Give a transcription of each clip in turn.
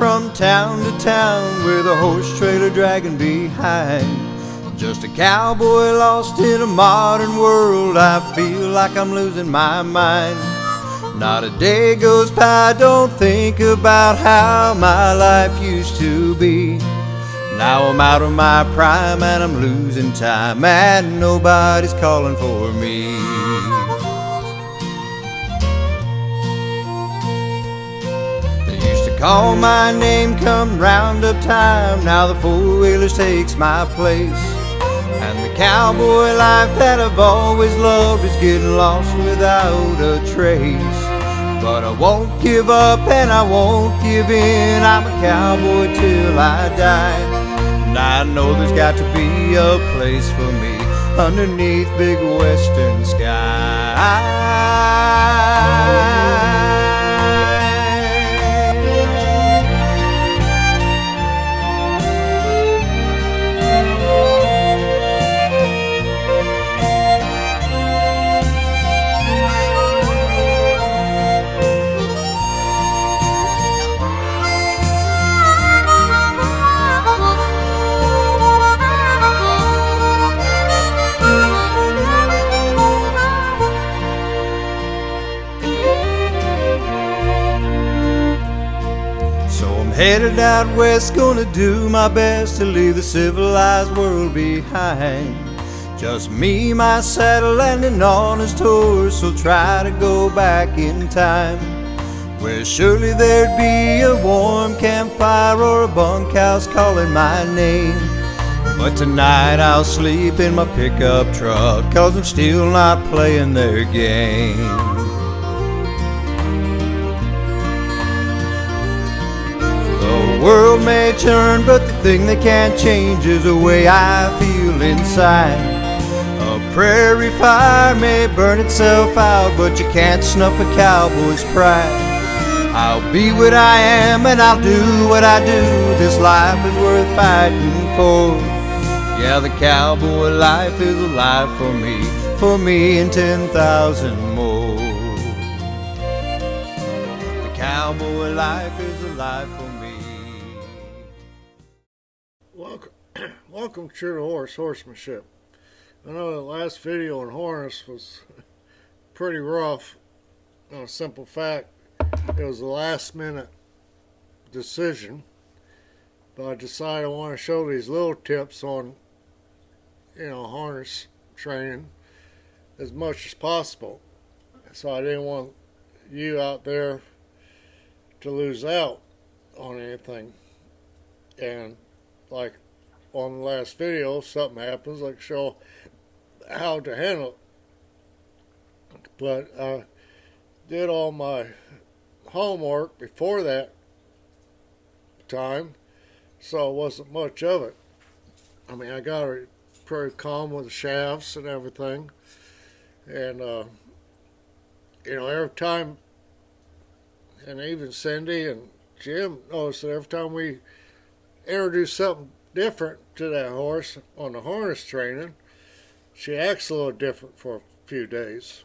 from town to town with a horse trailer dragging behind. Just a cowboy lost in a modern world. I feel like I'm losing my mind. Not a day goes by, I don't think about how my life used to be. Now I'm out of my prime and I'm losing time, and nobody's calling for me. They used to call my name come roundup time. Now the four-wheelers takes my place, and the cowboy life that I've always loved is getting lost without a trace. But I won't give up and I won't give in. I'm a cowboy till I die. And I know there's got to be a place for me underneath big western sky. Headed out west, gonna do my best to leave the civilized world behind. Just me, my saddle, and an honest horse will try to go back in time, where surely there'd be a warm campfire or a bunkhouse calling my name. But tonight I'll sleep in my pickup truck, 'cause I'm still not playing their game. The world may turn, but the thing they can't change is the way I feel inside. A prairie fire may burn itself out, but you can't snuff a cowboy's pride. I'll be what I am and I'll do what I do. This life is worth fighting for. Yeah, the cowboy life is alive for me and 10,000 more. The cowboy life is alive for me. Welcome to the horsemanship. I know the last video on harness was pretty rough. On a simple fact, it was a last minute decision, but I decided I want to show these little tips on, harness training as much as possible. So I didn't want you out there to lose out on anything. And like on the last video, something happens, like show how to handle it. But I did all my homework before that time, so it wasn't much of it. I mean, I got it pretty calm with the shafts and everything. And, every time, and even Cindy and Jim noticed that every time we introduce something different to that horse on the harness training, she acts a little different for a few days,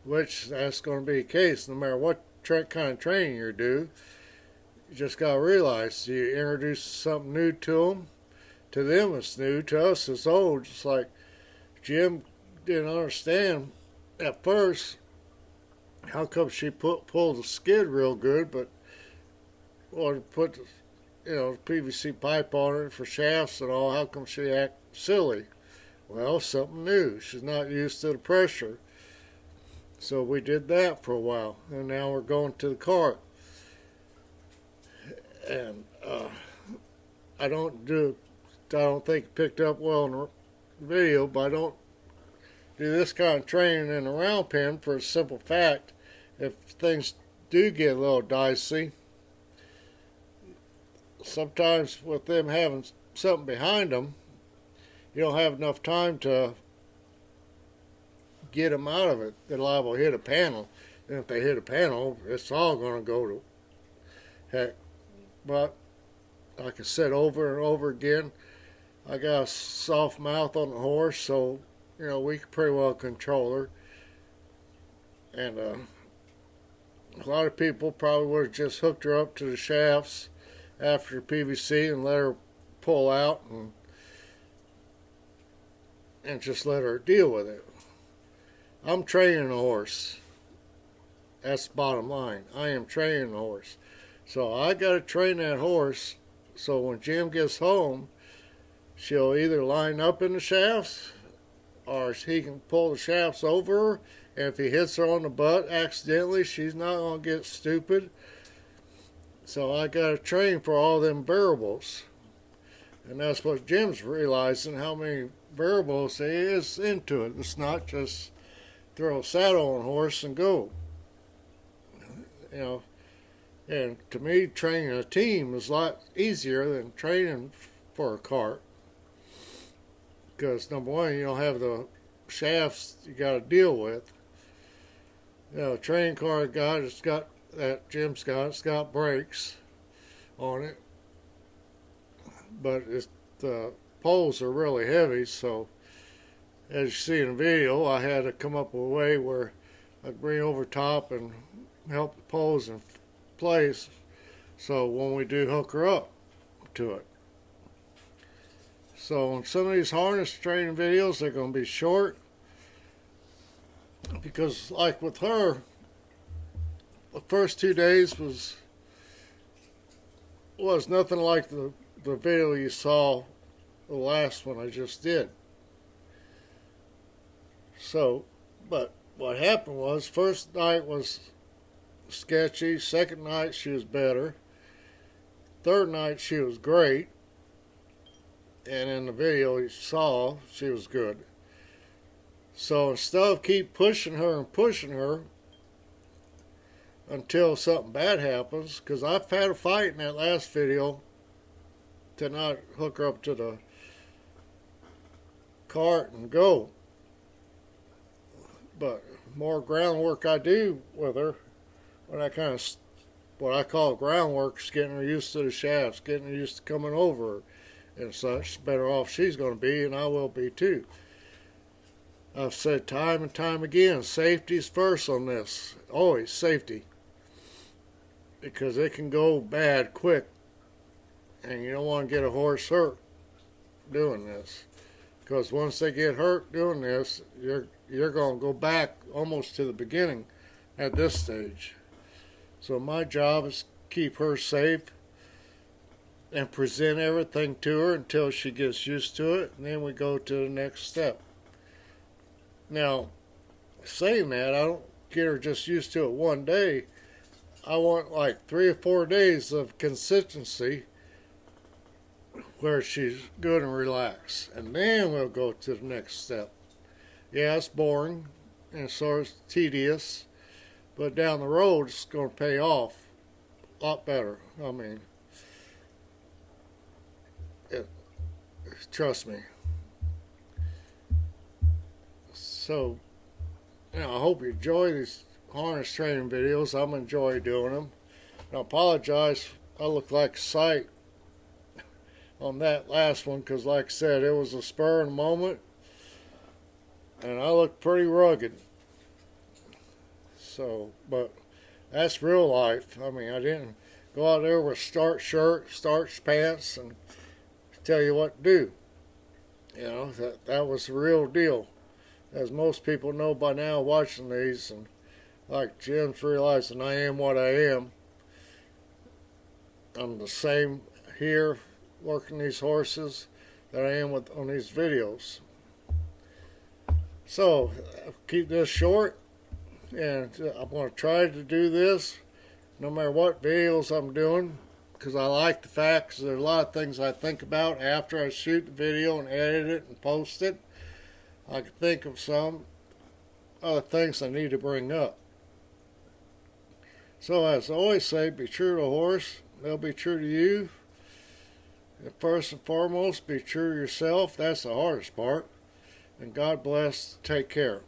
which that's going to be the case no matter what kind of training you do. You just got to realize you introduce something new to them it's new, to us it's old. Just like Jim didn't understand at first how come she pulled the skid real good, but wanted to put the PVC pipe on it for shafts and all. How come she act silly? Well, something new. She's not used to the pressure. So we did that for a while, and now we're going to the cart. And I don't think it picked up well in the video, but I don't do this kind of training in a round pen for a simple fact. If things do get a little dicey, sometimes with them having something behind them, you don't have enough time to get them out of it. They're liable to hit a panel, and if they hit a panel, it's all going to go to heck. But like I said over and over again, I got a soft mouth on the horse, so we can pretty well control her. And a lot of people probably would have just hooked her up to the shafts after PVC and let her pull out and just let her deal with it. I'm training a horse. That's the bottom line. I am training a horse. So I got to train that horse so when Jim gets home, she'll either line up in the shafts or he can pull the shafts over her. And if he hits her on the butt accidentally, she's not going to get stupid. So I got to train for all them variables. And that's what Jim's realizing, how many variables there is into it. It's not just throw a saddle on a horse and go. You know, and to me, training a team is a lot easier than training for a cart. Because number one, you don't have the shafts you got to deal with. You know, a training cart it's got it's got brakes on it, but the poles are really heavy. So as you see in the video, I had to come up with a way where I'd bring over top and help the poles in place. So when we do hook her up to it. So on some of these harness training videos, they're going to be short because, like with her, the first 2 days was nothing like the video you saw the last one I just did. So, but what happened was, first night was sketchy, second night she was better, third night she was great, and in the video you saw she was good. So instead of keep pushing her until something bad happens, because I've had a fight in that last video to not hook her up to the cart and go. But more groundwork I do with her, when I kind of, what I call groundwork, is getting her used to the shafts, getting her used to coming over her and such, better off she's going to be, and I will be too. I've said time and time again, safety's first on this. Always safety. Because it can go bad quick. And you don't want to get a horse hurt doing this. Because once they get hurt doing this, you're going to go back almost to the beginning at this stage. So my job is to keep her safe and present everything to her until she gets used to it. And then we go to the next step. Now, saying that, I don't get her just used to it one day. I want like 3 or 4 days of consistency where she's good and relaxed. And then we'll go to the next step. Yeah, it's boring and sort of tedious, but down the road it's going to pay off a lot better. I mean, trust me. So, you know, I hope you enjoy these harness training videos. I'm enjoying doing them. And I apologize, I look like a sight on that last one because, like I said, it was a spur in the moment, and I look pretty rugged. So, but that's real life. I mean, I didn't go out there with starch shirt, starch pants, and tell you what to do. You know, that was the real deal. As most people know by now watching these, and like Jim's realizing I am what I am. I'm the same here working these horses that I am on these videos. So I'll keep this short, and I'm going to try to do this no matter what videos I'm doing, because I like the fact that there's a lot of things I think about after I shoot the video and edit it and post it. I can think of some other things I need to bring up. So as I always say, be true to a horse, they'll be true to you. And first and foremost, be true to yourself. That's the hardest part. And God bless. Take care.